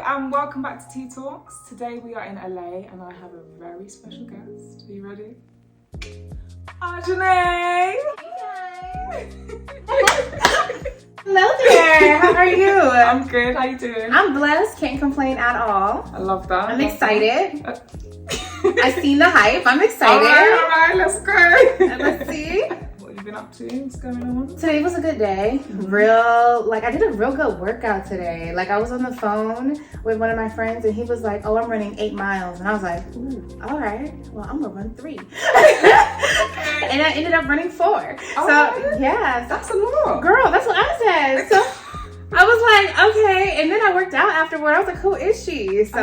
and welcome back to Teatalks. Today we are in LA and I have a very special guest. Are you ready? Aujené! Hello there, how are you? I'm good, how you doing? I'm blessed, can't complain at all. I love that. I'm excited. I've seen the hype, I'm excited. Alright, let's go. Let's see. What have you been up to? What's going on? Today was a good day. I did a real good workout today. Like I was on the phone with one of my friends and he was like, oh, I'm running 8 miles. And I was like, ooh, all right, well, I'm gonna run 3. And I ended up running 4. Oh, so yeah. That's a lot. Girl, that's what I said. So I was like, okay. And then I worked out afterward. I was like, who is she? So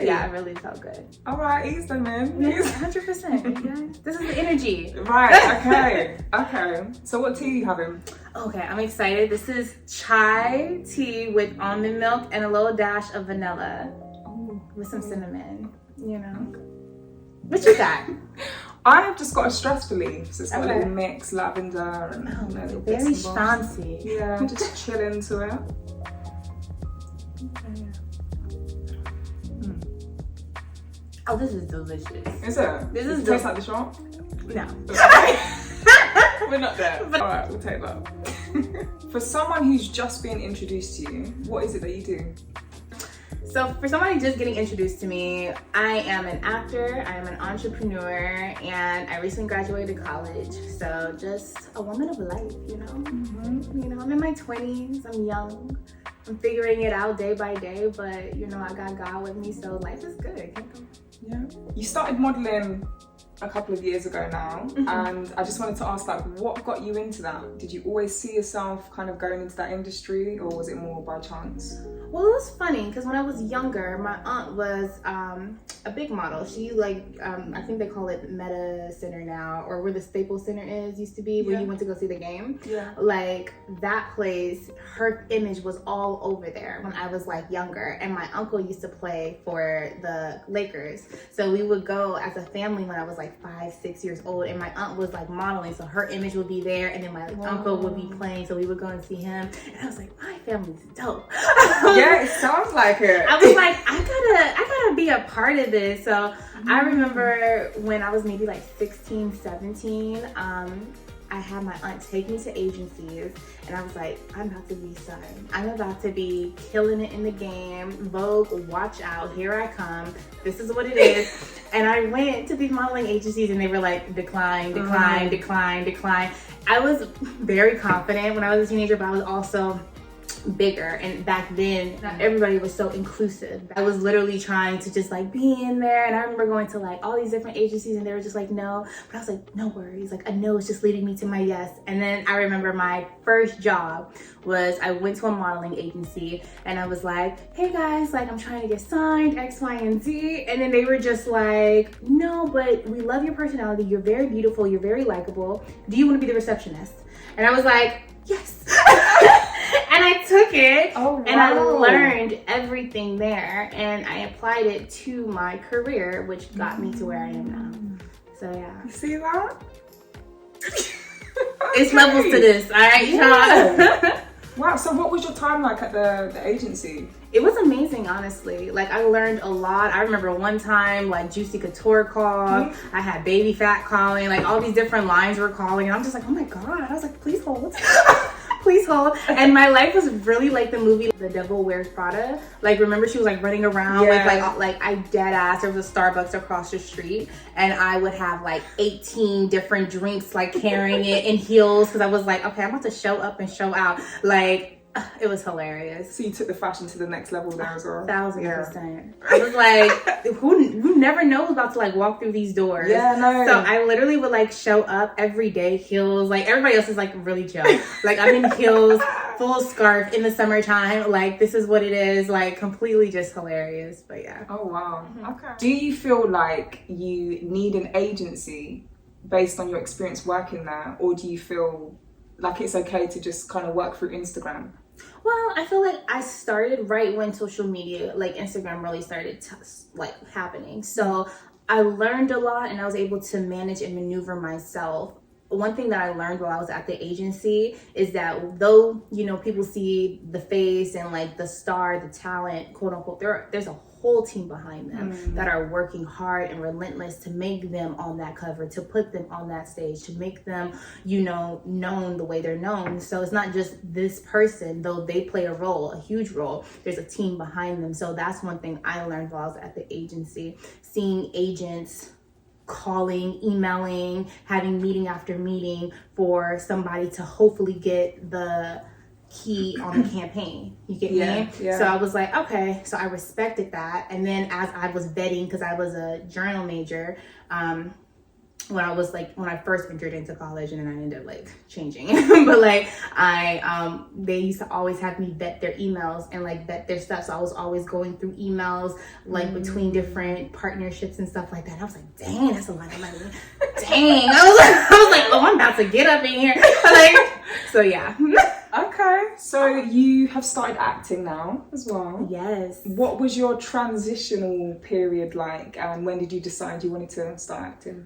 yeah, it really felt good. All right, ease them in. Yeah, 100%. This is the energy. Right, okay. So what tea are you having? Okay, I'm excited. This is chai tea with almond milk and a little dash of vanilla with some cinnamon, you know. What you got? I've just got a stress relief, so it's got a little mix, lavender and little bits very and bobs. fancy. Yeah, just chill into it. Oh, this is delicious. Is it? This tastes like the shop? No. We're not there. Alright, we'll take that. For someone who's just being introduced to you, what is it that you do? So for somebody just getting introduced to me, I am an actor, I am an entrepreneur, and I recently graduated college. So just a woman of life, you know? You know, I'm in my 20s, I'm young. I'm figuring it out day by day, but you know, I got God with me, so life is good. Yeah. You started modeling a couple of years ago now, and I just wanted to ask, like, what got you into that? Did you always see yourself kind of going into that industry, or was it more by chance? Well, it was funny because when I was younger, my aunt was a big model. She I think they call it Meta Center now, or where the Staples Center used to be, where you went to go see the game. Yeah. Like that place, her image was all over there when I was like younger. And my uncle used to play for the Lakers. So we would go as a family when I was like 5, 6 years old, and my aunt was like modeling, so her image would be there, and then my uncle would be playing, so we would go and see him. And I was like, my family's dope. Yeah, it sounds like it. I was like, I gotta be a part of this. So I remember when I was maybe like 16, 17, I had my aunt take me to agencies, and I was like, I'm about to be signed. I'm about to be killing it in the game. Vogue, watch out, here I come. This is what it is. And I went to these modeling agencies and they were like, decline, decline, decline, decline. I was very confident when I was a teenager, but I was also bigger, and back then not everybody was so inclusive. I was literally trying to just like be in there, and I remember going to like all these different agencies and they were just like no, but I was like, no worries, like a no is just leading me to my yes. And then I remember my first job was I went to a modeling agency and I was like, hey guys, like I'm trying to get signed X, Y, and Z, and then they were just like, no, but we love your personality, you're very beautiful, you're very likable, do you want to be the receptionist? And I was like, yes. And I took it, and I learned everything there, and I applied it to my career, which got me to where I am now. So yeah. You see that? It's levels to this, all right, yeah. Wow, so what was your time like at the agency? It was amazing, honestly. Like, I learned a lot. I remember one time, like, Juicy Couture called. I had Baby Fat calling. Like, all these different lines were calling. And I'm just like, oh my God. I was like, please hold. Please hold. And my life was really like the movie The Devil Wears Prada. Like, remember she was like running around with like I dead ass. There was a Starbucks across the street, and I would have like 18 different drinks, like carrying it in heels, because I was like, okay, I'm about to show up and show out. Like, it was hilarious. So you took the fashion to the next level there as well. 1000%. I was like, who never knows about to like walk through these doors? Yeah, no. So I literally would like show up every day, heels. Like everybody else is like really chill. Like I'm in heels, full scarf in the summertime. Like this is what it is. Like completely just hilarious. But yeah. Oh wow. Okay. Do you feel like you need an agency based on your experience working there, or do you feel like it's okay to just kind of work through Instagram? Well, I feel like I started right when social media, like Instagram, really started happening. So I learned a lot, and I was able to manage and maneuver myself one thing that I learned while I was at the agency is that though, you know, people see the face and like the star, the talent, quote unquote, there's a whole team behind them that are working hard and relentless to make them on that cover, to put them on that stage, to make them, you know, known the way they're known. So it's not just this person, though they play a role, a huge role. There's a team behind them. So that's one thing I learned while I was at the agency, seeing agents calling, emailing, having meeting after meeting for somebody to hopefully get the key on the campaign. You get me? Yeah. So I was like, okay. So I respected that. And then as I was vetting, because I was a journal major, when I first entered into college, and then I ended up like changing. But like they used to always have me vet their emails and like vet their stuff. So I was always going through emails like between different partnerships and stuff like that. And I was like, dang, that's a lot of money. Dang. I was like, oh, I'm about to get up in here. Like, so yeah. Okay, so you have started acting now as well. Yes. What was your transitional period like, and when did you decide you wanted to start acting?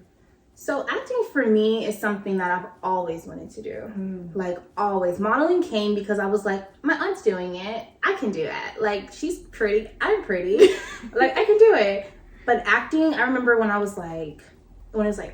So acting for me is something that I've always wanted to do. Like always. Modeling came because I was like, my aunt's doing it. I can do that. Like, she's pretty. I'm pretty. Like, I can do it. But acting, I remember when it was like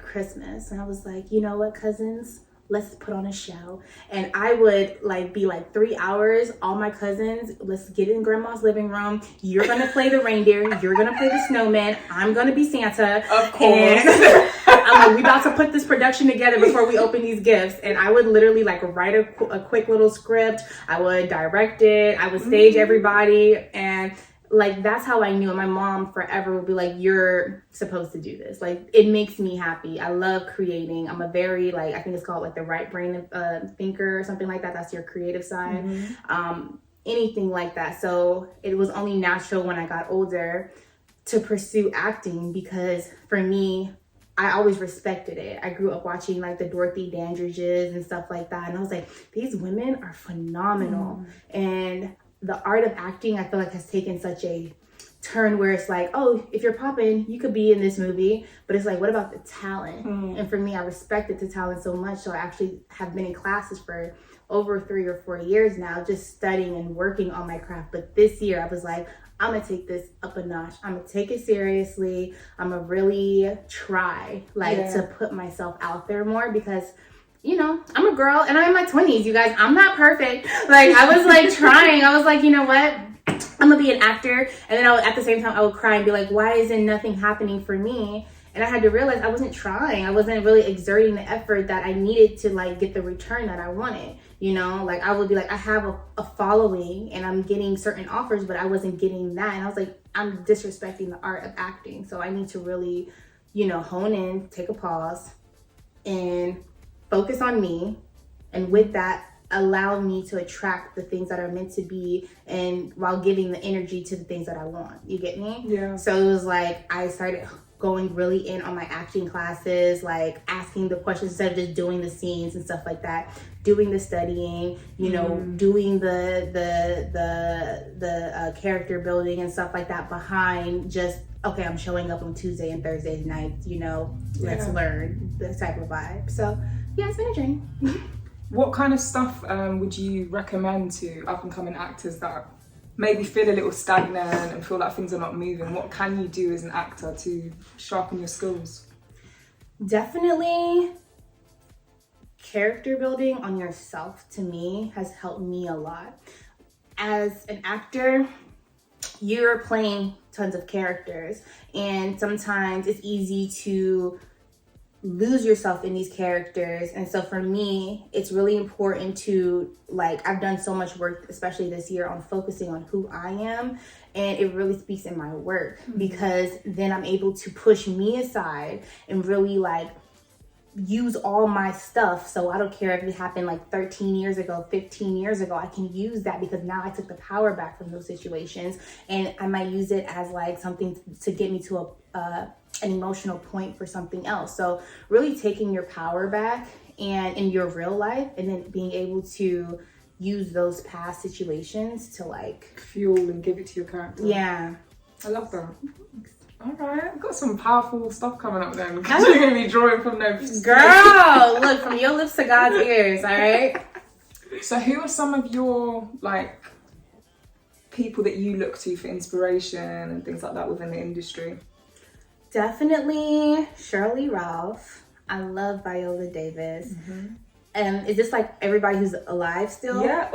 Christmas, and I was like, you know what, cousins? Let's put on a show. And I would like be like 3 hours, all my cousins, let's get in grandma's living room. You're gonna play the reindeer, you're gonna play the snowman, I'm gonna be Santa. Of course. And I'm like, we about to put this production together before we open these gifts. And I would literally like write a quick little script. I would direct it. I would stage everybody. And like, that's how I knew. And my mom forever would be like, you're supposed to do this. Like, it makes me happy. I love creating. I'm a very, like, I think it's called like the right brain thinker or something like that. That's your creative side. Anything like that. So it was only natural when I got older to pursue acting, because for me, I always respected it. I grew up watching like the Dorothy Dandridges and stuff like that. And I was like, these women are phenomenal. And the art of acting, I feel like, has taken such a turn where it's like, oh, if you're popping, you could be in this movie. But it's like, what about the talent? And for me, I respected the talent so much. So I actually have been in classes for over 3 or 4 years now, just studying and working on my craft. But this year I was like, I'm gonna take this up a notch. I'm gonna take it seriously. I'm gonna really try to put myself out there more, because you know, I'm a girl and I'm in my 20s, you guys. I'm not perfect. Like, I was like trying. I was like, you know what? I'm gonna be an actor. And then at the same time, I would cry and be like, why isn't nothing happening for me? And I had to realize I wasn't trying. I wasn't really exerting the effort that I needed to like get the return that I wanted. You know, like I would be like, I have a following and I'm getting certain offers, but I wasn't getting that. And I was like, I'm disrespecting the art of acting. So I need to really, you know, hone in, take a pause, and focus on me, and with that, allow me to attract the things that are meant to be, and while giving the energy to the things that I want. You get me? Yeah. So it was like, I started going really in on my acting classes, like asking the questions instead of just doing the scenes and stuff like that, doing the studying, you know, doing the character building and stuff like that behind just, okay, I'm showing up on Tuesday and Thursday nights, you know, let's learn, the type of vibe. So yeah, it's been a journey. What kind of stuff would you recommend to up and coming actors that maybe feel a little stagnant and feel like things are not moving? What can you do as an actor to sharpen your skills? Definitely character building on yourself, to me, has helped me a lot. As an actor, you're playing tons of characters, and sometimes it's easy to lose yourself in these characters. And so for me, it's really important to, like, I've done so much work, especially this year, on focusing on who I am, and it really speaks in my work, because then I'm able to push me aside and really like use all my stuff. So I don't care if it happened like 13 years ago, 15 years ago, I can use that because now I took the power back from those situations, and I might use it as like something to get me to an emotional point for something else. So really taking your power back and in your real life, and then being able to use those past situations to like fuel and give it to your character. Yeah. I love that. All right, I've got some powerful stuff coming up then. Because you're going to be drawing from those. Girl, look, from your lips to God's ears, all right? So who are some of your, like, people that you look to for inspiration and things like that within the industry? Definitely Shirley Ralph. I love Viola Davis. And is this like everybody who's alive still? Yeah,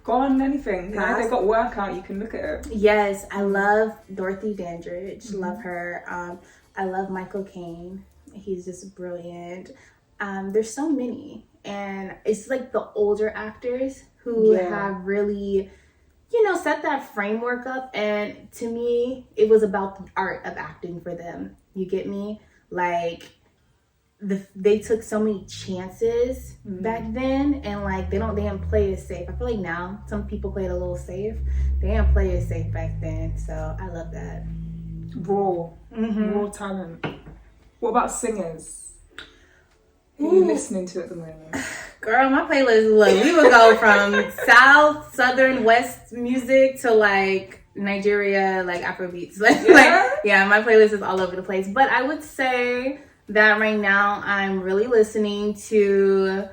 go on anything. You know, they've got work out, you can look at it. Yes, I love Dorothy Dandridge. Love her. I love Michael Caine. He's just brilliant. There's so many. And it's like the older actors who have really, you know, set that framework up. And to me, it was about the art of acting for them. You get me? Like, they took so many chances back then, and like they didn't play it safe. I feel like now some people play it a little safe. They didn't play it safe back then, so I love that. Raw talent. What about singers? Who are you listening to at the moment? Girl, my playlist, look, we would go from South, Southern, West music to like Nigeria, like Afrobeats. Like, my playlist is all over the place. But I would say that right now I'm really listening to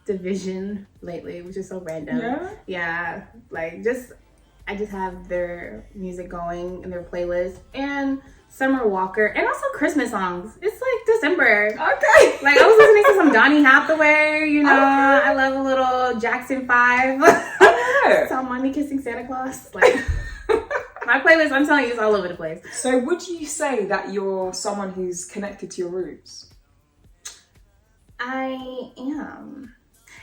Division lately, which is so random. Yeah, like I just have their music going in their playlist, and Summer Walker, and also Christmas songs. It's like December. Okay. Like I was listening to some Donny Hathaway, you know. I love a little Jackson 5. Saw Mommy Kissing Santa Claus. Like my playlist, I'm telling you, is all over the place. So would you say that you're someone who's connected to your roots? I am.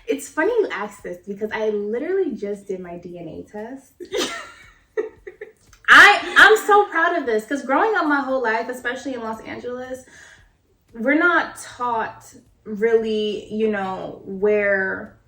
It's funny you ask this because I literally just did my DNA test. I'm so proud of this because growing up my whole life, especially in Los Angeles, we're not taught really, you know, where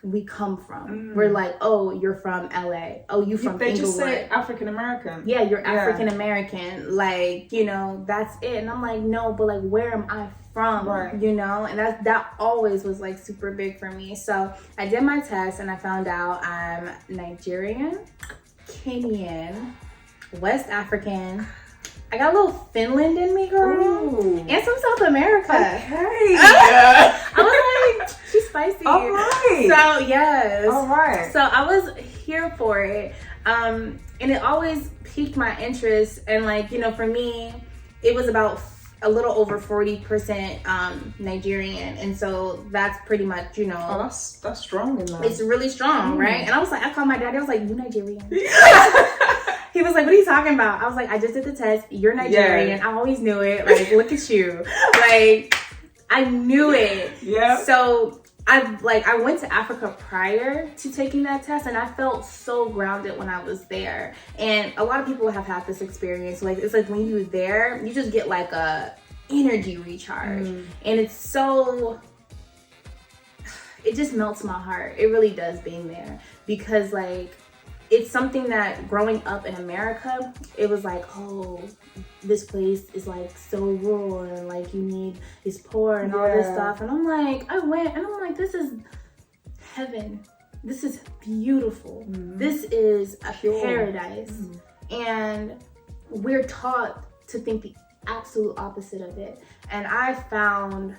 we come from. We're like, oh, you're from LA. Oh, you from They Inglewood. just say African American. Yeah, you're African American. Like, you know, that's it. And I'm like, no, but like, where am I from? Right. You know, and that always was like super big for me. So I did my test and I found out I'm Nigerian, Kenyan, West African. I got a little Finland in me, girl. Ooh. And some South America. Okay. I was like, she's spicy. All right. So, yes. All right. So, I was here for it. And it always piqued my interest. And, like, you know, for me, it was about a little over 40% Nigerian. And so, that's pretty much, you know. Oh, that's strong in that. It's really strong, right? And I was like, I called my daddy. I was like, you Nigerian? He was like, what are you talking about? I was like, I just did the test. You're Nigerian. I always knew it. Like, look at you. Like, I knew it. Yeah. So I went to Africa prior to taking that test, and I felt so grounded when I was there. And a lot of people have had this experience. Like, it's like when you're there, you just get like a energy recharge. And it's so, it just melts my heart. It really does being there. Because like, it's something that growing up in America, it was like, oh, this place is like so rural and like you is poor and all this stuff. And I'm like, I went and I'm like, this is heaven. This is beautiful. This is a paradise. And we're taught to think the absolute opposite of it. And I found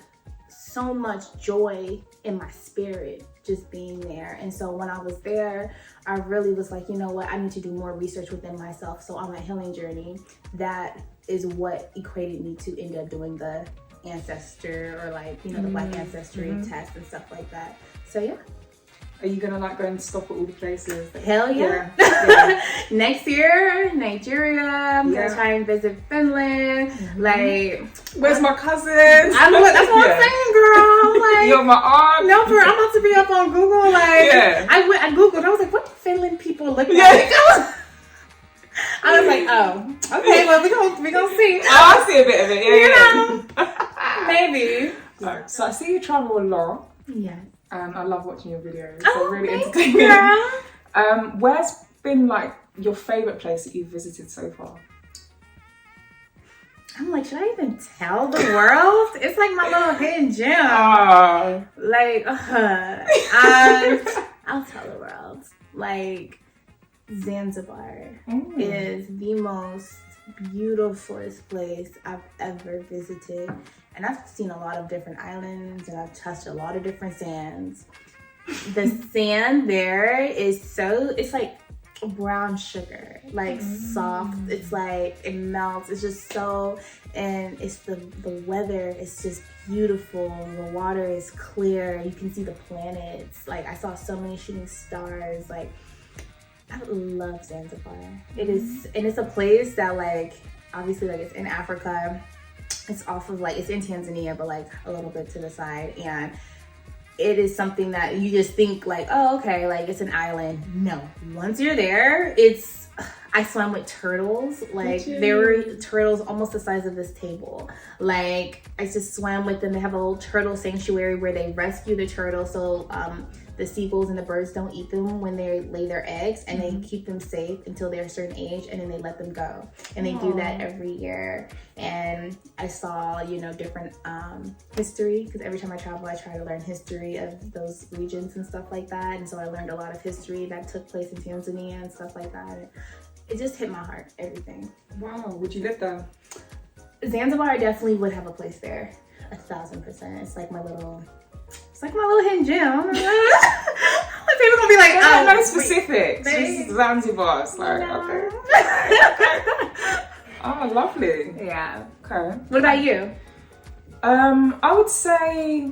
so much joy in my spirit just being there. And so when I was there, I really was like, you know what, I need to do more research within myself. So on my healing journey, that is what equated me to end up doing the ancestor or like, you know, the Black ancestry test and stuff like that. So yeah. Are you gonna like go and stop at all the places? Hell yeah. Next year, Nigeria. I'm gonna try and visit Finland. Like, where's my cousins? That's what I'm saying, girl. Like, you're my aunt. No, I'm about to be up on Google. Like, I Googled. I was like, what do Finland people look like? I was like, oh, okay. Well, we gonna see. Oh, I see a bit of it. You know, maybe. So I see you travel a lot. Yeah. I love watching your videos. Oh, They're really thanks, entertaining. Where's been like your favorite place that you've visited so far? I'm like, should I even tell the world? It's like my little hidden gem. Like, I'll tell the world. Like, Zanzibar is the most beautifulest place I've ever visited. And I've seen a lot of different islands and I've touched a lot of different sands. The sand there is it's like brown sugar, like soft. It's like, it melts. It's just so, and it's the weather is just beautiful. The water is clear. You can see the planets. Like, I saw so many shooting stars. Like, I love Zanzibar. It is, and it's a place that, like, obviously, like, it's in Africa. It's off of, like, it's in Tanzania, but like a little bit to the side. And it is something that you just think like, oh, okay, like it's an island. No, once you're there, I swam with turtles. Like, there were turtles almost the size of this table. Like, I just swam with them. They have a little turtle sanctuary where they rescue the turtles so the seagulls and the birds don't eat them when they lay their eggs, and they keep them safe until they're a certain age, and then they let them go. And they do that every year. And I saw, you know, different history, because every time I travel, I try to learn history of those regions and stuff like that. And so I learned a lot of history that took place in Tanzania and stuff like that. It just hit my heart, everything. Wow, would you live there? Zanzibar, I definitely would have a place there, 1,000%. It's like my little hidden gem. People gonna be like, oh, no specifics. Just Zanzibar. It's like, okay. Oh, lovely. Yeah. Okay. What about you? I would say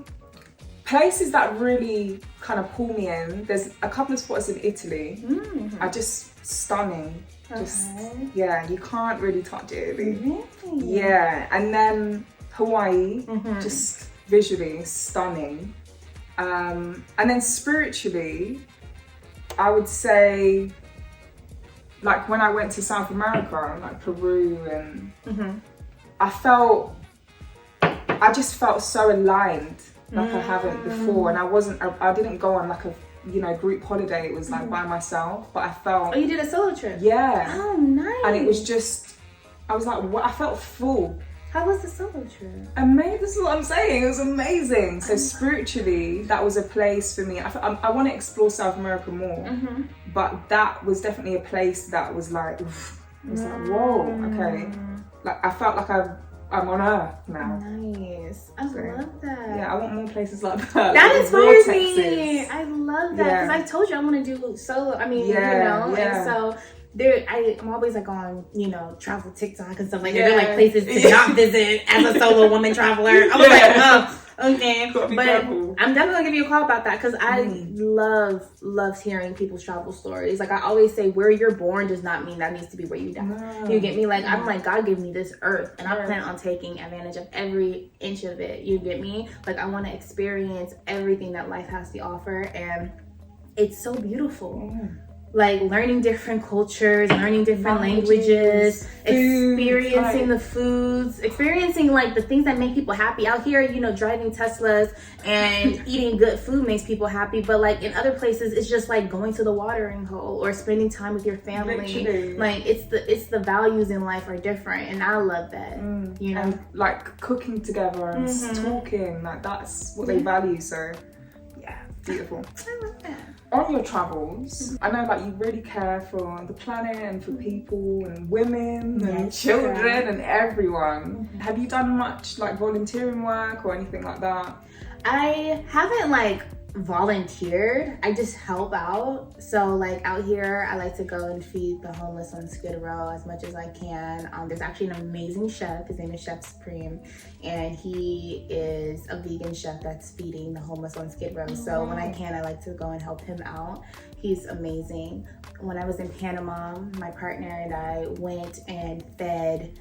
places that really kind of pull me in. There's a couple of spots in Italy. Are just stunning. Just, yeah, you can't really touch Italy. Really? Yeah, and then Hawaii, just visually stunning. And then spiritually, I would say, like when I went to South America, like Peru, and I just felt so aligned, like I haven't before. And I didn't go on like a, you know, group holiday. It was like by myself, but I felt. Oh, you did a solo trip? Yeah. Oh, nice. And it was just, I was like, what? I felt full. How was the solo trip? Amazing. This is what I'm saying. It was amazing. So spiritually, that was a place for me. I want to explore South America more, but that was definitely a place that was like, oof. I was like, whoa, okay. Like, I felt like I'm on Earth now. Nice. I love that. Yeah, I want more places like that. That like inspires me. I love that, because I told you I want to do solo. I mean, you know, and so. I'm always like on, you know, travel TikTok and stuff like that. They're like places to not visit as a solo woman traveler. I was like, oh, okay. But careful. I'm definitely gonna give you a call about that, because I love hearing people's travel stories. Like, I always say, where you're born does not mean that needs to be where you die. No. You get me? Like, I'm like, God gave me this earth, and I plan on taking advantage of every inch of it. You get me? Like, I want to experience everything that life has to offer, and it's so beautiful. Like, learning different cultures, learning different languages, experiencing the foods, experiencing like the things that make people happy. Out here, you know, driving Teslas and eating good food makes people happy. But like in other places, it's just like going to the watering hole or spending time with your family. Literally. Like, it's the values in life are different, and I love that. You know, and like cooking together and talking, like that's what they value. So yeah, beautiful. I love that. On your travels, I know like you really care for the planet and for people and women and children and everyone. Have you done much like volunteering work or anything like that? I haven't like volunteered. I just help out. So like out here, I like to go and feed the homeless on Skid Row as much as I can. There's actually an amazing chef. His name is Chef Supreme, and he is a vegan chef that's feeding the homeless on Skid Row. So when I can, I like to go and help him out. He's amazing. When I was in Panama, my partner and I went and fed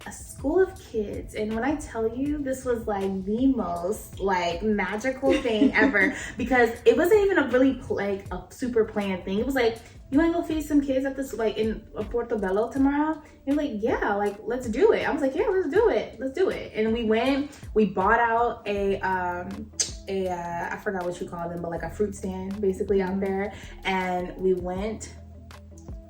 a school of kids, and when I tell you, this was like the most like magical thing ever, because it wasn't even a really like a super planned thing. It was like, you want to go feed some kids at this like in Portobello tomorrow? And like, yeah, like let's do it. I was like, yeah, let's do it. And we went. We bought out I forgot what you call them, but like a fruit stand basically out there, and we went.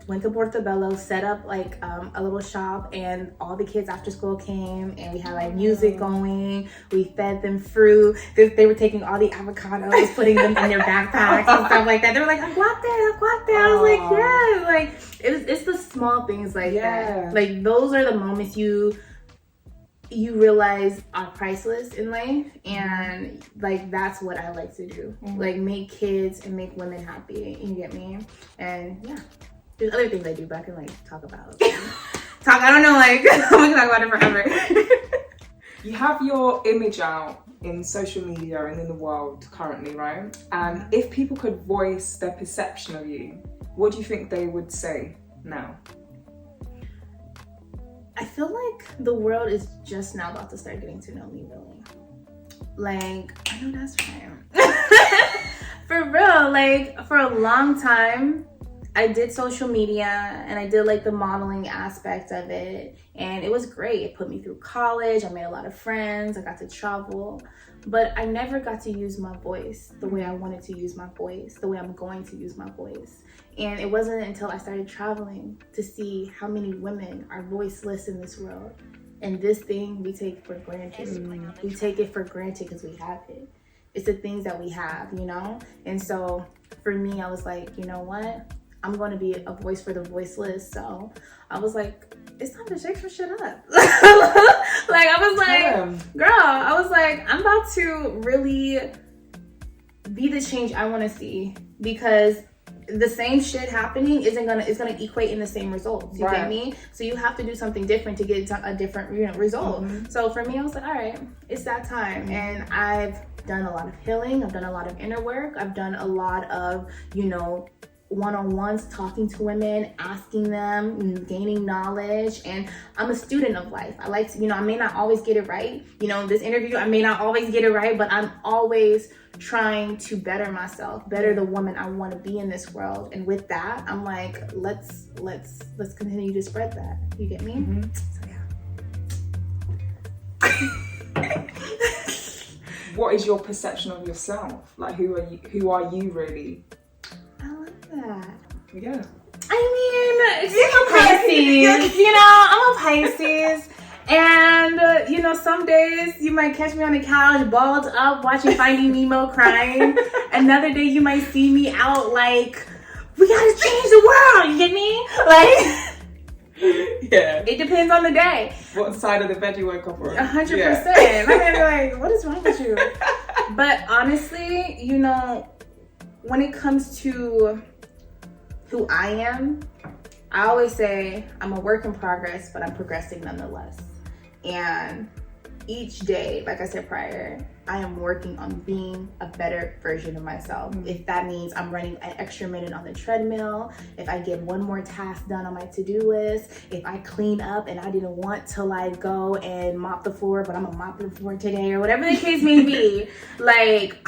went to Portobello, set up like a little shop, and all the kids after school came, and we had like music going. We fed them fruit. They were taking all the avocados, putting them in their backpacks and stuff like that. They were like, aguate. I was like, yeah, like it's the small things like that. Like those are the moments you realize are priceless in life, and like that's what I like to do. Like make kids and make women happy. You get me? And yeah, there's other things I do, but I can like talk about. I don't know, like we can talk about it forever. You have your image out in social media and in the world currently, right? And if people could voice their perception of you, what do you think they would say now? I feel like the world is just now about to start getting to know me, really. Like, I know that's right. For real, like, for a long time, I did social media and I did like the modeling aspect of it. And it was great. It put me through college. I made a lot of friends. I got to travel. But I never got to use my voice the way I wanted to use my voice, the way I'm going to use my voice. And it wasn't until I started traveling to see how many women are voiceless in this world. And this thing we take for granted. We take it for granted because we have it. It's the things that we have, you know? And so for me, I was like, you know what? I'm going to be a voice for the voiceless. So I was like, it's time to shake some shit up. Like, I was like, girl, I was like, I'm about to really be the change I want to see, because the same shit happening is gonna equate in the same results. You get me? So you have to do something different to get a different result. So for me, I was like, all right, it's that time. And I've done a lot of healing. I've done a lot of inner work. I've done a lot of, one-on-ones, talking to women, asking them, gaining knowledge. And I'm a student of life. I like to, I may not always get it right. This interview, I may not always get it right, but I'm always trying to better myself, better the woman I want to be in this world. And with that, I'm like, let's continue to spread that. You get me? So yeah. What is your perception of yourself? Like, who are you really? I love that. Yeah. I mean, I'm a Pisces. I'm a Pisces. And, some days you might catch me on the couch, balled up, watching Finding Nemo, crying. Another day you might see me out like, we gotta change the world, you get me? Like, yeah. It depends on the day. What side of the bed you woke up on? 100%. Yeah. I'm gonna be like, what is wrong with you? But honestly, when it comes to who I am, I always say I'm a work in progress, but I'm progressing nonetheless. And each day, like I said prior, I am working on being a better version of myself. If that means I'm running an extra minute on the treadmill, if I get one more task done on my to-do list, if I clean up and I didn't want to go and mop the floor, but I'm gonna mop the floor today, or whatever the case may be,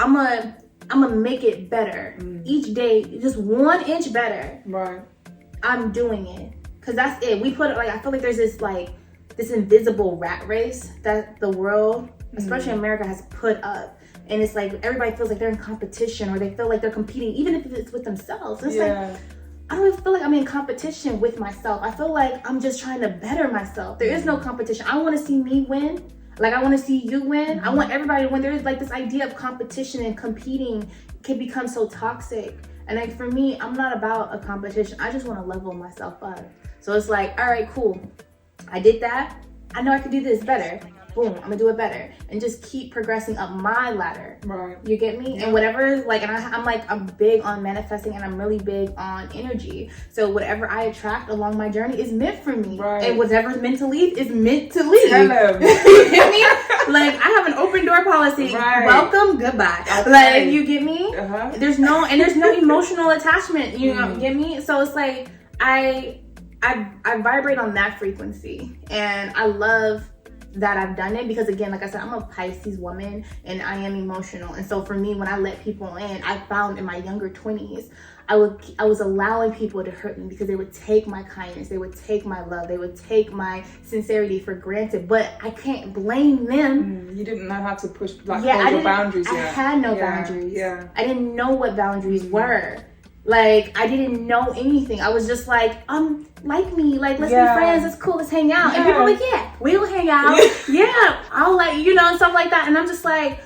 I'm gonna make it better. Each day, just 1 inch better. Right. I'm doing it. Cause that's it. We put I feel like there's this invisible rat race that the world, especially America, has put up. And it's like everybody feels like they're in competition, or they feel like they're competing, even if it's with themselves. And it's I don't even feel like I'm in competition with myself. I feel like I'm just trying to better myself. There is no competition. I want to see me win. I want to see you win. I want everybody to win. There's this idea of competition and competing can become so toxic. And for me, I'm not about a competition. I just want to level myself up. So it's like, all right, cool. I did that. I know I could do this better. Boom, I'm gonna do it better. And just keep progressing up my ladder. Right. You get me? Yeah. And whatever, and I'm big on manifesting, and I'm really big on energy. So whatever I attract along my journey is meant for me. Right. And whatever's meant to leave is meant to leave. Tell him. You get me? I have an open door policy. Right. Welcome, goodbye. Okay. You get me? Uh-huh. There's no emotional attachment. You get me? So it's I vibrate on that frequency, and I love that I've done it because, again, like I said, I'm a Pisces woman and I am emotional. And so for me, when I let people in, I found in my younger 20s, I was allowing people to hurt me because they would take my kindness, they would take my love, they would take my sincerity for granted. But I can't blame them. You didn't know how to push hold your boundaries yet. I had no boundaries. Yeah. I didn't know what boundaries were. Like, I didn't know anything. I was just like like me, like, let's be friends, it's cool, let's hang out. And people were like, yeah, we'll hang out. Yeah, I'll like, you know, and stuff like that. And I'm just like,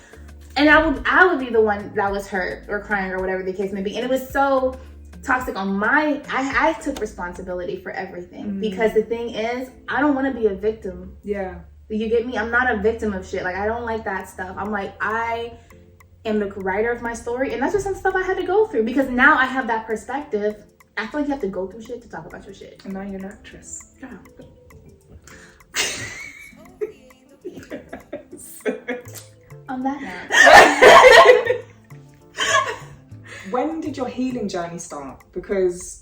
and I would be the one that was hurt or crying or whatever the case may be. And it was so toxic on I took responsibility for everything, because the thing is, I don't want to be a victim. Yeah. You get me? I'm not a victim of shit. Like, I don't like that stuff. I'm like, I am the writer of my story, and that's just some stuff I had to go through, because now I have that perspective. I feel like you have to go through shit to talk about your shit. And now you're an actress. Yeah. On that note. When did your healing journey start? Because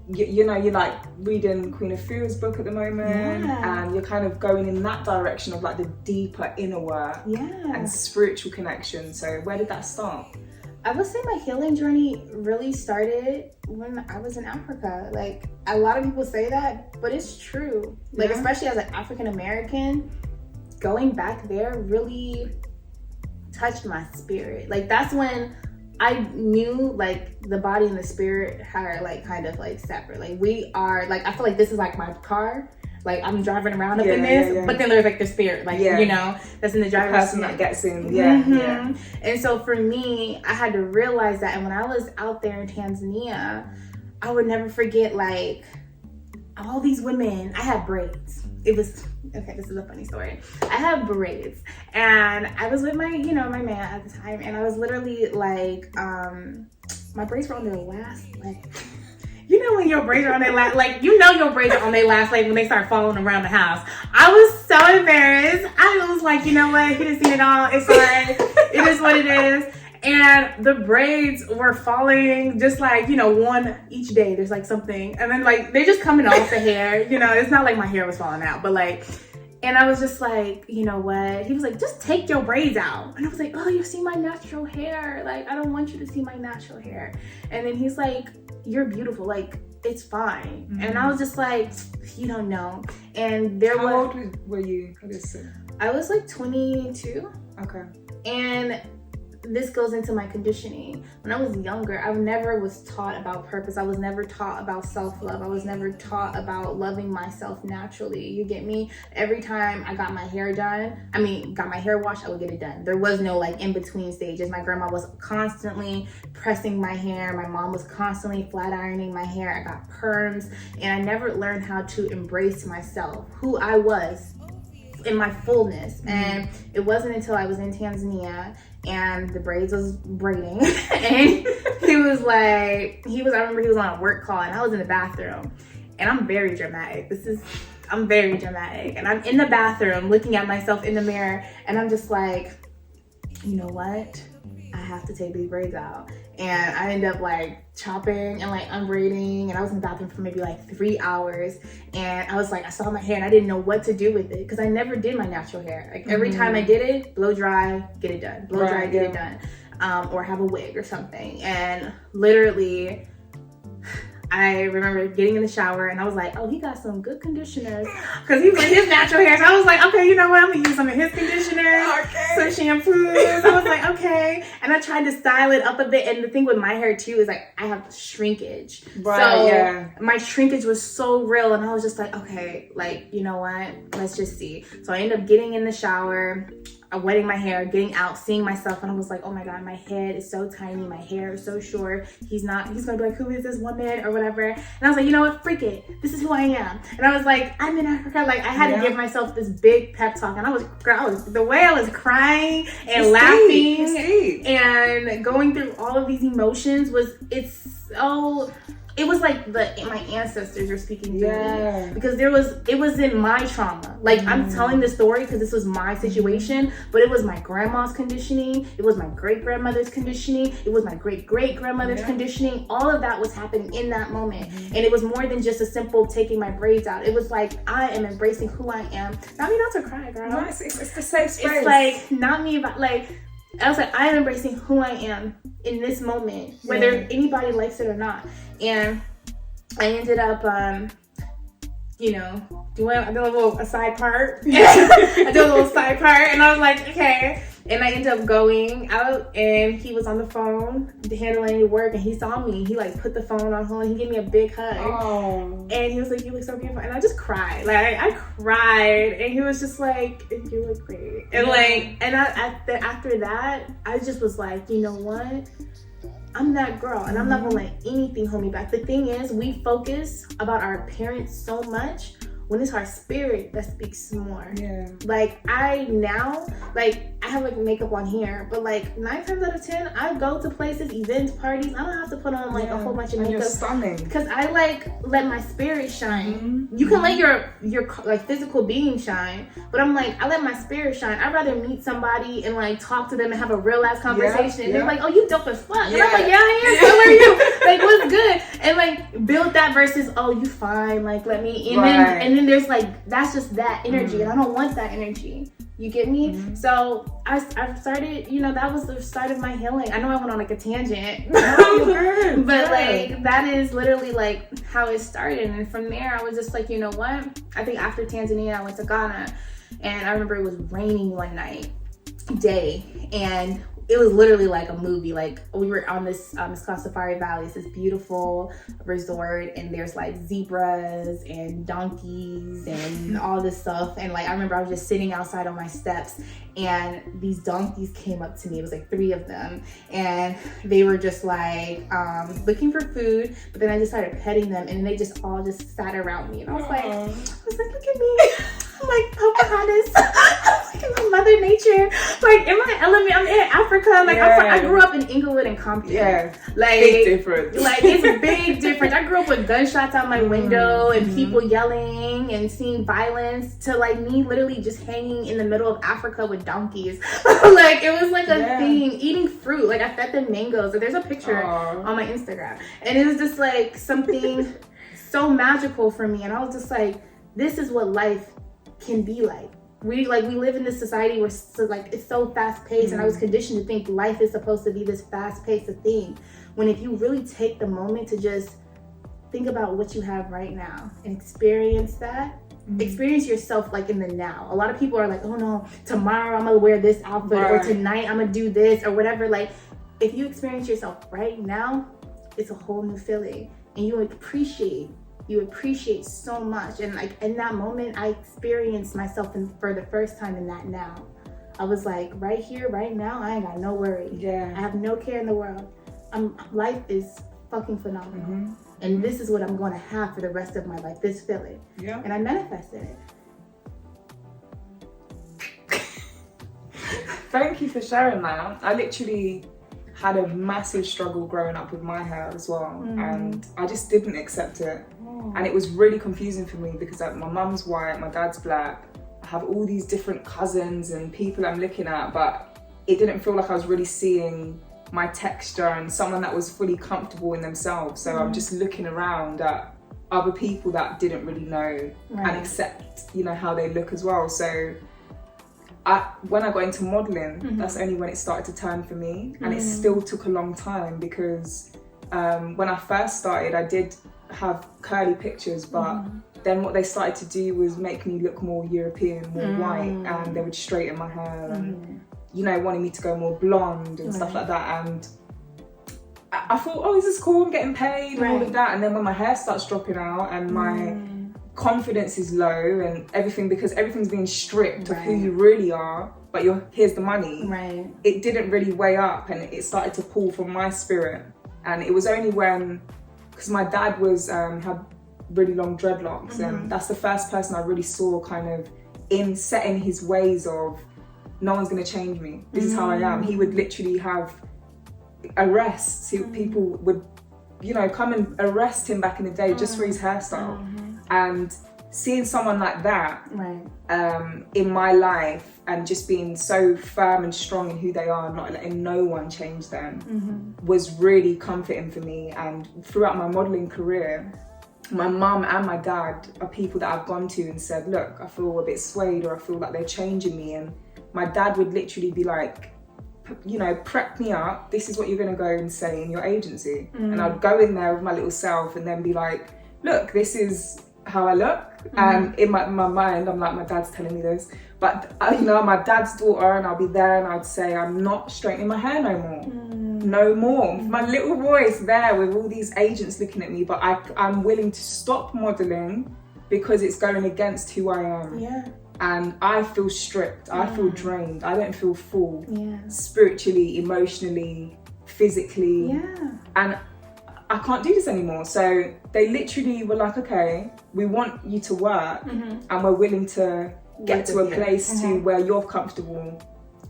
you know, you're like reading Queen of Fear's book at the moment, and you're kind of going in that direction of like the deeper inner work and spiritual connection. So where did that start? I would say my healing journey really started when I was in Africa. Like, a lot of people say that, but it's true. Like, especially as an African American, going back there really touched my spirit. Like, that's when I knew, like, the body and the spirit are, like, kind of, like, separate. Like, we are, like, I feel like this is, like, my car. Like, I'm driving around up in this, but then there's, like, the spirit, like, you know, that's in the driver's person seat. that gets in, And so for me, I had to realize that. And when I was out there in Tanzania, I would never forget, like, all these women. I had braids. It was, okay, this is a funny story. I had braids, and I was with my, you know, my man at the time, and I was literally like, my braids were on their last, like, you know, when your braids are on their last, like, you know, your braids are on their last, like, when they start falling around the house. I was so embarrassed. I was like, you know what? He done seen it all. It's fine. It is what it is. And the braids were falling just like, you know, one each day. There's like something. And then like, they're just coming off the hair. You know, it's not like my hair was falling out, but like, and I was just like, you know what? He was like, just take your braids out. And I was like, oh, you see my natural hair. Like, I don't want you to see my natural hair. And then he's like, you're beautiful. Like, it's fine. Mm-hmm. And I was just like, you don't know. And there How old were you? I was like 22. Okay. And this goes into my conditioning. When I was younger, I never was taught about purpose. I was never taught about self-love. I was never taught about loving myself naturally. You get me? Every time I got my hair done, got my hair washed, I would get it done. There was no like in-between stages. My grandma was constantly pressing my hair. My mom was constantly flat ironing my hair. I got perms, and I never learned how to embrace myself, who I was in my fullness. And it wasn't until I was in Tanzania and the braids was braiding and I remember he was on a work call and I was in the bathroom, and I'm very dramatic. I'm very dramatic, and I'm in the bathroom looking at myself in the mirror, and I'm just like, you know what? I have to take these braids out. And I ended up like chopping and like unbraiding, and I was in the bathroom for maybe like 3 hours, and I was like, I saw my hair and I didn't know what to do with it, because I never did my natural hair. Like every time I did it, blow dry, get it done, blow dry, get it done, or have a wig or something. And literally I remember getting in the shower and I was like, oh, he got some good conditioners, because he put his natural hair. So I was like, okay, you know what? I'm gonna use some of his conditioners, some shampoos. I was like, okay. And I tried to style it up a bit. And the thing with my hair too is like, I have shrinkage. So my shrinkage was so real. And I was just like, okay, like, you know what? Let's just see. So I ended up getting in the shower, wetting my hair, getting out, seeing myself, and I was like, oh my god, my head is so tiny, my hair is so short. He's gonna be like, who is this woman or whatever? And I was like, you know what, freak it, this is who I am. And I was like, I'm in Africa. Like, I had to give myself this big pep talk, and I was the way I was crying and laughing and going through all of these emotions it was like my ancestors are speaking through me, because it was in my trauma. Like, I'm telling this story because this was my situation, but it was my grandma's conditioning, it was my great grandmother's conditioning, it was my great great grandmother's conditioning. All of that was happening in that moment, and it was more than just a simple taking my braids out. It was like, I am embracing who I am. Not me not to cry, girl. No, it's the safe space. It's like not me, but like, I was like, I am embracing who I am in this moment, whether anybody likes it or not. And I ended up, doing a little side part. I did a little side part, and I was like, okay. And I ended up going out, and he was on the phone handling work, and he saw me. He like put the phone on hold, and he gave me a big hug. Oh. And he was like, "You look so beautiful," and I just cried. Like I cried, and he was just like, "You look great." And like, and after that, I just was like, you know what? I'm that girl, and I'm not gonna let anything hold me back. The thing is, we focus about our parents so much when it's our spirit that speaks more. Yeah. Like I have like makeup on here, but like 9 times out of 10, I go to places, events, parties. I don't have to put on like a whole bunch of makeup. You're stunning. Because I like let my spirit shine. You can let your like physical being shine, but I'm like, I let my spirit shine. I'd rather meet somebody and like talk to them and have a real ass conversation. And they're like, "Oh, you dope as fuck." And I'm like, "Yeah, I am. How are you? Like, what's good?" And like build that versus, "Oh, you fine. Like, let me." And then there's like, that's just that energy, and I don't want that energy. You get me? So I started, you know, that was the start of my healing. I know I went on like a tangent, but like that is literally like how it started. And from there, I was just like, you know what? I think after Tanzania, I went to Ghana, and I remember it was raining one day, and it was literally like a movie. Like we were on this, it's called Safari Valley. It's this beautiful resort, and there's like zebras and donkeys and all this stuff. And like I remember I was just sitting outside on my steps, and these donkeys came up to me. It was like 3 of them, and they were just like looking for food. But then I just started petting them, and they just all just sat around me, and I was like, look at me. I'm like, Pocahontas. I'm like, Mother Nature. Like, in my element, I'm in Africa. Like, I grew up in Inglewood and Compton. Yeah. Like, big difference. Like, it's a big difference. I grew up with gunshots out my window and people yelling and seeing violence, to like me literally just hanging in the middle of Africa with donkeys. Like, it was like a thing. Eating fruit. Like, I fed them mangoes. So there's a picture on my Instagram. And it was just like something so magical for me. And I was just like, this is what life can be like. We live in this society where it's so fast paced, and I was conditioned to think life is supposed to be this fast paced thing, when if you really take the moment to just think about what you have right now and experience that, experience yourself like in the now. A lot of people are like, oh no, tomorrow I'm gonna wear this outfit, or tonight I'm gonna do this or whatever. Like, if you experience yourself right now, it's a whole new feeling, and you appreciate so much. And like in that moment, I experienced myself for the first time in that now. I was like, right here, right now, I ain't got no worry. Yeah. I have no care in the world. Life is fucking phenomenal. And this is what I'm going to have for the rest of my life, this feeling. Yeah. And I manifested it. Thank you for sharing that. I literally had a massive struggle growing up with my hair as well, and I just didn't accept it. And it was really confusing for me because like, my mum's white, my dad's black. I have all these different cousins and people I'm looking at, but it didn't feel like I was really seeing my texture and someone that was fully comfortable in themselves. So I'm just looking around at other people that didn't really know and accept, you know, how they look as well. So when I got into modeling, that's only when it started to turn for me. And it still took a long time because when I first started, I did have curly pictures, but then what they started to do was make me look more European, more white, and they would straighten my hair and, you know, wanting me to go more blonde and stuff like that. And I thought, oh, this is cool, I'm getting paid and all of that. And then when my hair starts dropping out and my confidence is low and everything, because everything's being stripped of who you really are, but here's the money. It didn't really weigh up, and it started to pull from my spirit. And it was only when, because my dad had really long dreadlocks, and that's the first person I really saw kind of set in his ways of, no one's gonna change me. This is how I am. He would literally have arrests. People would, you know, come and arrest him back in the day just for his hairstyle. And seeing someone like that in my life, and just being so firm and strong in who they are, not letting no one change them, was really comforting for me. And throughout my modelling career, my mum and my dad are people that I've gone to and said, look, I feel a bit swayed, or I feel like they're changing me. And my dad would literally be like, you know, prep me up. This is what you're going to go and say in your agency. And I'd go in there with my little self and then be like, look, this is how I look. And in my mind, I'm like, my dad's telling me this. But you know, I'm my dad's daughter, and I'll be there, and I'd say, I'm not straightening my hair no more. No more. My little voice there with all these agents looking at me, but I'm willing to stop modeling because it's going against who I am. Yeah. And I feel stripped. I feel drained. I don't feel full. Yeah. Spiritually, emotionally, physically. Yeah. And I can't do this anymore. So they literally were like, okay, we want you to work, and we're willing to get to a place to where you're comfortable.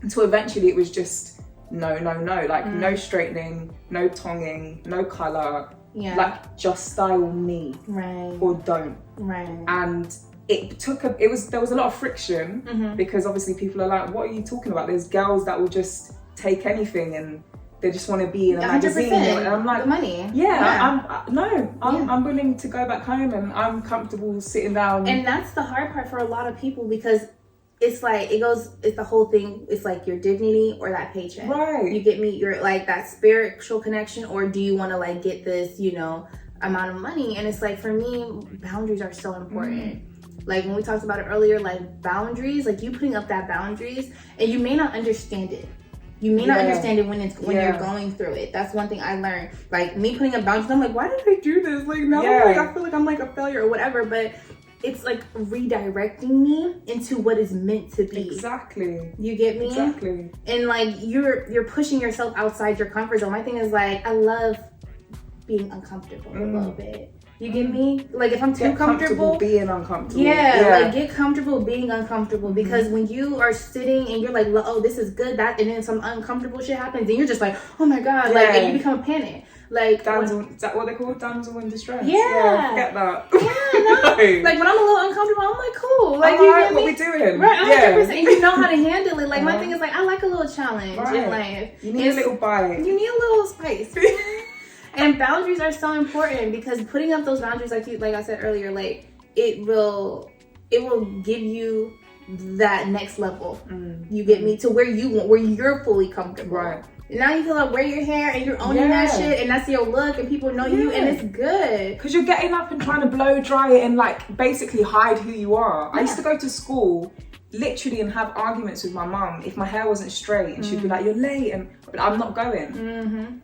Until eventually it was just no, like no straightening, no tonguing, no colour, like just style me, or don't. And there was a lot of friction, because obviously people are like, what are you talking about? There's girls that will just take anything and they just want to be in a magazine, and I'm like, the money. I'm willing to go back home, and I'm comfortable sitting down. And that's the hard part for a lot of people, because it's like it's the whole thing. It's like your dignity or that paycheck. Right. You get me? You're like that spiritual connection, or do you want to like get this, amount of money? And it's like, for me, boundaries are so important. Like when we talked about it earlier, like boundaries, like you putting up that boundaries, and you may not understand it. You may not understand it when you're going through it. That's one thing I learned. Like me putting up boundaries, I'm like, why did I do this? Like now I feel like I'm like a failure or whatever. But it's like redirecting me into what is meant to be. Exactly. You get me? Exactly. And like you're pushing yourself outside your comfort zone. My thing is like, I love being uncomfortable a little bit. You get me? Like if I'm too comfortable being uncomfortable. Like get comfortable being uncomfortable, because when you are sitting and you're like, oh, this is good, that, and then some uncomfortable shit happens, and you're just like, oh my god, like, and you become a panic. Like is that what they call damsel in distress? Yeah, forget that. No. Like when I'm a little uncomfortable, I'm like, cool. Like you get me? What we doing? Right, 100%. And you know how to handle it. Like my thing is like, I like a little challenge in life. You need a little bite. You need a little spice. And boundaries are so important, because putting up those boundaries, like I said earlier, like it will give you that next level. You get me? To where you're fully comfortable. Right. Now you can like wear your hair and you're owning that shit, and that's your look, and people know you, and it's good. Because you're getting up and trying to blow dry it and like basically hide who you are. I used to go to school literally and have arguments with my mum if my hair wasn't straight, and she'd be like, "You're late," but I'm not going.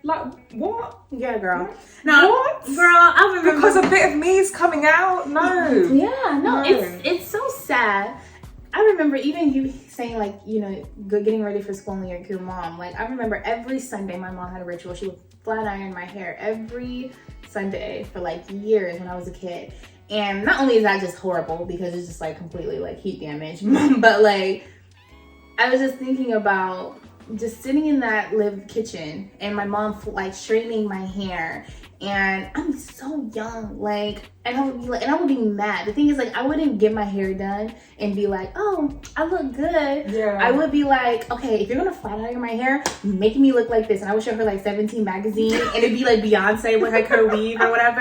Like, what? Yeah, girl. No, what? Girl, I remember. Because a bit of me is coming out? No. Yeah, no. It's so sad. I remember even you saying like, getting ready for school and your mom. Like, I remember every Sunday my mom had a ritual. She would flat iron my hair every Sunday for like years when I was a kid. And not only is that just horrible because it's just like completely like heat damage, but like, I was just thinking about just sitting in that kitchen and my mom like straightening my hair, and I'm so young, like, and I would be mad. The thing is, like, I wouldn't get my hair done and be like, oh, I look good. Yeah. I would be like, okay, if you're gonna flat iron my hair, make me look like this. And I would show her like 17 magazine, and it'd be like Beyonce with like her weave or whatever.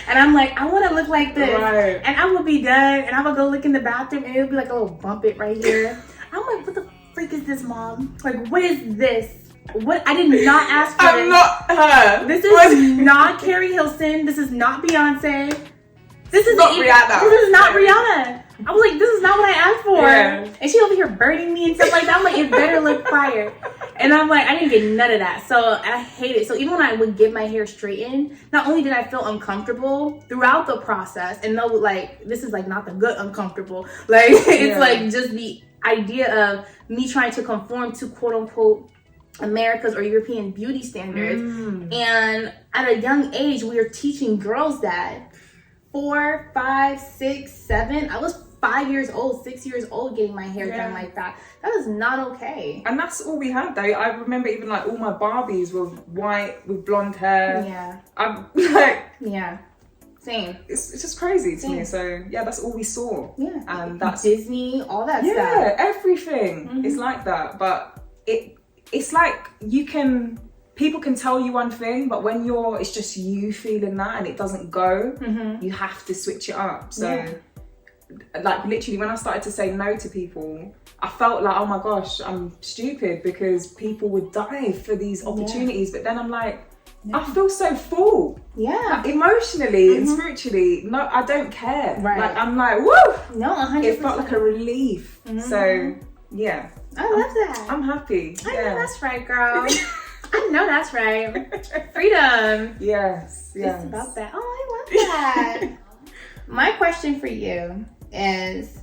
And I'm like, I want to look like this. Right. And I would be done, and I would go look in the bathroom, and it would be like a little bump it right here. I'm like, what the freak is this, mom? Like, what is this? What? I did not ask for this. I'm not her. This is not Carrie Hilson. This is not Beyonce. This is not Rihanna. This is not Rihanna. I was like, this is not what I asked for. Yeah. And she over here burning me and stuff like that. I'm like, it better look fire. And I'm like, I didn't get none of that. So I hate it. So even when I would get my hair straightened, not only did I feel uncomfortable throughout the process, and no, like, this is like not the good uncomfortable. Like, it's like just the idea of me trying to conform to quote unquote America's or European beauty standards. And at a young age, we are teaching girls that 4, 5, 6, 7. I was 5 years old, 6 years old getting my hair done like that. That is not okay. And that's all we had though. I remember even like all my Barbies were white with blonde hair. Yeah. I'm like, yeah. Same. It's just crazy to me. So yeah, that's all we saw. Yeah. And that's Disney, all that stuff. Yeah, everything is like that. But it's like people can tell you one thing, but when it's just you feeling that and it doesn't go, you have to switch it up. So like literally when I started to say no to people, I felt like, oh my gosh, I'm stupid because people would die for these opportunities. But then I'm like, I feel so full. Yeah. Like, emotionally and spiritually, no, I don't care. Right. Like, I'm like, woo! No, 100%. It felt like a relief. So, yeah. I love that. I'm happy. I know that's right, girl. I know that's right. Freedom. Yes. It's about that. Oh, I love that. My question for you is,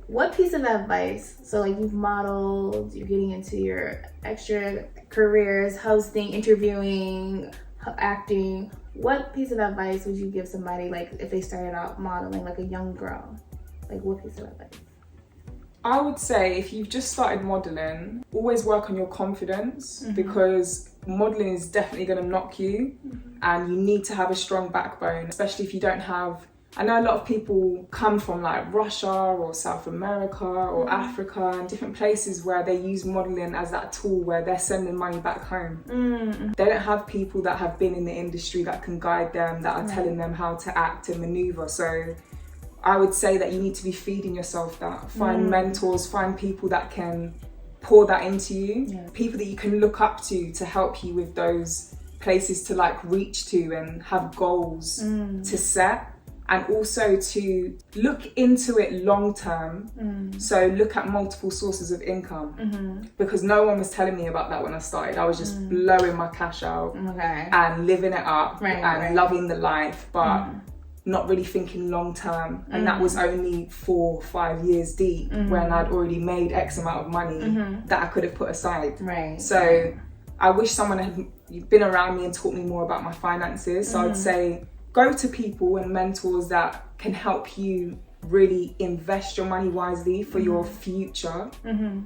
what piece of advice, so like you've modeled, you're getting into your extra careers, hosting, interviewing, acting, what piece of advice would you give somebody, like if they started out modeling, like a young girl? Like, what piece of advice? I would say if you've just started modeling, always work on your confidence, because modeling is definitely going to knock you, and you need to have a strong backbone, especially if you don't have. I know a lot of people come from like Russia or South America or Africa and different places where they use modeling as that tool where they're sending money back home. They don't have people that have been in the industry that can guide them, that are telling them how to act and maneuver. So I would say that you need to be feeding yourself that. Find mentors, find people that can pour that into you, people that you can look up to help you with those places to like reach to and have goals to set. And also to look into it long term. So look at multiple sources of income, because no one was telling me about that when I started. I was just blowing my cash out and living it up and loving the life, but not really thinking long term. And that was only 4 or 5 years deep when I'd already made X amount of money that I could have put aside. So I wish someone had been around me and taught me more about my finances. So I'd say, go to people and mentors that can help you really invest your money wisely for your future,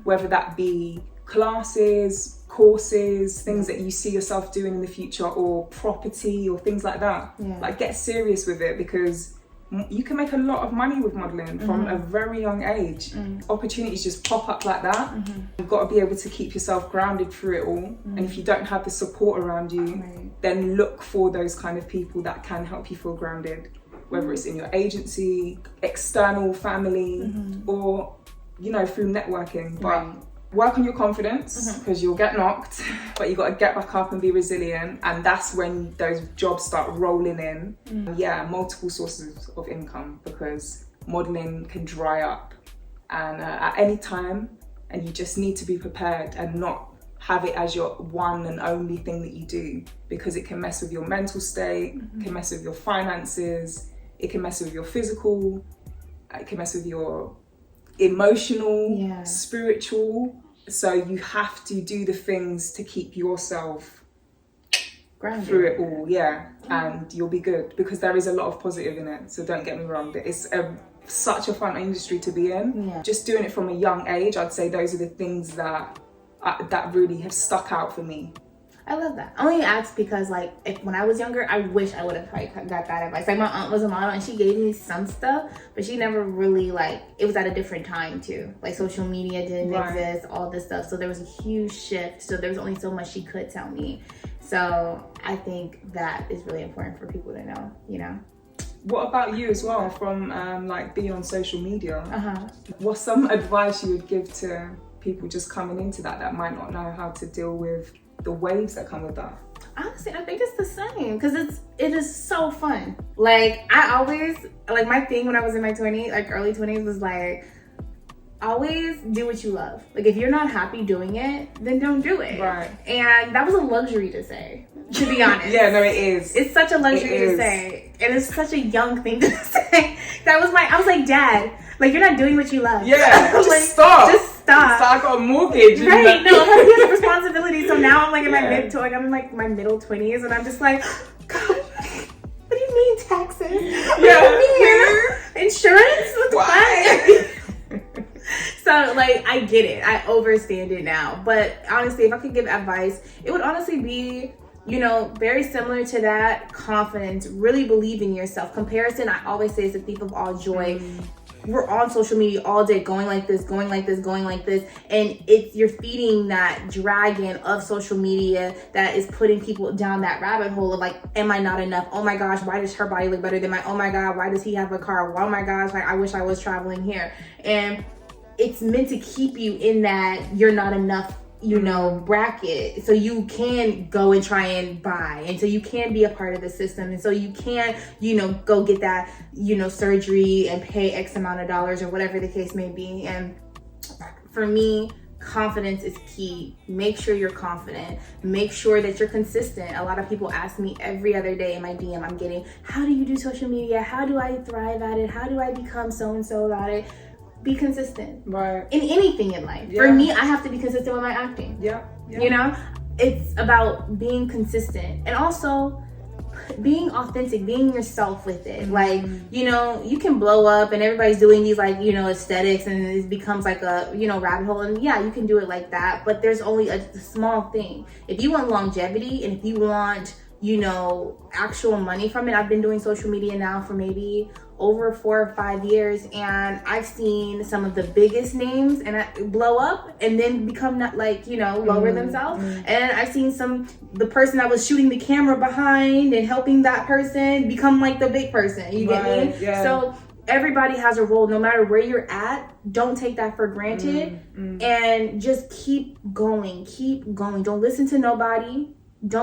whether that be classes, courses, things that you see yourself doing in the future, or property or things like that. Like, get serious with it, because you can make a lot of money with modeling from a very young age. Opportunities just pop up like that. You've got to be able to keep yourself grounded through it all. And if you don't have the support around you, then look for those kind of people that can help you feel grounded, whether it's in your agency, external family, or, you know, through networking. But work on your confidence, because you'll get knocked, but you got to get back up and be resilient. And that's when those jobs start rolling in. Multiple sources of income, because modeling can dry up and at any time, and you just need to be prepared and not have it as your one and only thing that you do, because it can mess with your mental state, it can mess with your finances, it can mess with your physical, it can mess with your emotional, spiritual. So you have to do the things to keep yourself grounded through it all, and you'll be good, because there is a lot of positive in it. So don't get me wrong, it's such a fun industry to be in. Just doing it from a young age, I'd say those are the things that really have stuck out for me. I love that. I only asked because, like, when I was younger, I wish I would have probably got that advice. Like, my aunt was a model and she gave me some stuff, but she never really, like, it was at a different time too. Like, social media didn't exist, all this stuff. So there was a huge shift. So there was only so much she could tell me. So I think that is really important for people to know, you know? What about you as well, from like being on social media? What's some advice you would give to people just coming into that might not know how to deal with the waves that come with that? Honestly, I think it's the same, because it is so fun. Like, I always, like, my thing when I was in my 20s, like early 20s, was like, always do what you love. Like, if you're not happy doing it, then don't do it. And that was a luxury to say, to be honest. No, it is. It's such a luxury to say. And it's such a young thing to say. I was like, Dad, like, you're not doing what you love. Just like, stop. Just stop. So I got a mortgage. No, I have responsibility. So now I'm like in my my middle 20s, and I'm just like, God, what do you mean taxes? What do you mean insurance? Why? So, like, I get it. I overstand it now. But honestly, if I could give advice, it would honestly be, you know, very similar to that. Confidence, really believe in yourself. Comparison, I always say, is the thief of all joy. We're on social media all day going like this, and you're feeding that dragon of social media that is putting people down that rabbit hole of like, am I not enough? Oh my gosh, why does her body look better than mine? Oh my God, why does he have a car? Oh my gosh, like, I wish I was traveling here. And it's meant to keep you in that you're not enough you know, bracket, so you can go and try and buy, and so you can be a part of the system, and so you can, you know, go get that, you know, surgery and pay X amount of dollars or whatever the case may be. And for me, confidence is key. Make sure you're confident. Make sure that you're consistent. A lot of people ask me every other day in my DM, I'm getting, how do you do social media? How do I thrive at it? How do I become so-and-so about it? Be consistent. Right. In anything in life. Yeah. For me, I have to be consistent with my acting. Yeah. You know, it's about being consistent and also being authentic, being yourself with it. Like, you know, you can blow up and everybody's doing these, like, you know, aesthetics, and it becomes like a, you know, rabbit hole. And yeah, you can do it like that, but there's only a small thing. If you want longevity and if you want, you know, actual money from it, I've been doing social media now for maybe over 4 or 5 years, and I've seen some of the biggest names and blow up and then become not, like, you know, lower themselves. And I've seen the person that was shooting the camera behind and helping that person become like the big person. You get me? Yeah. So everybody has a role, no matter where you're at. Don't take that for granted, and just keep going. Don't listen to nobody. I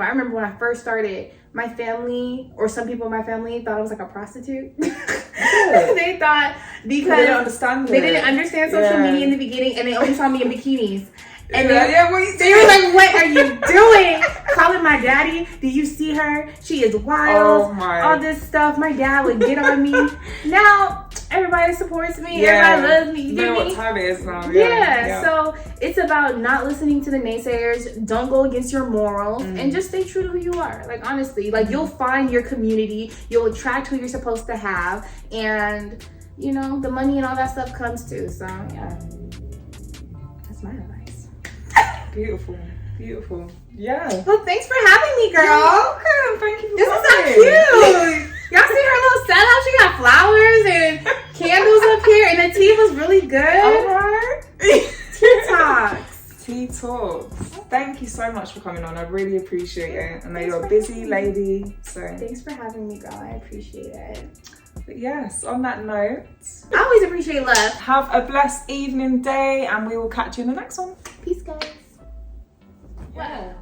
remember when I first started, my family, or some people in my family, thought I was like a prostitute. They thought, because they didn't understand social media in the beginning, and they only saw me in bikinis. And they were like, what are you doing? Calling my daddy, do you see her? She is wild. All this stuff. My dad would get on me. Now, everybody supports me. Everybody loves me. You know what time it is now. So it's about not listening to the naysayers. Don't go against your morals, and just stay true to who you are. Like, honestly, like, you'll find your community. You'll attract who you're supposed to have. And, you know, the money and all that stuff comes too. So, yeah. That's my advice. Beautiful. Yeah. Well, thanks for having me, girl. You're welcome. Thank you for This is so cute. Y'all see her little setup? She got flowers and candles up here, and the tea was really good. Alright. Teatalks. Teatalks. Thank you so much for coming on. I really appreciate it. I know you're a busy lady, so thanks for having me, girl. I appreciate it. But yes, on that note, I always appreciate love. Have a blessed evening, day, and we will catch you in the next one. Peace, guys. Yeah.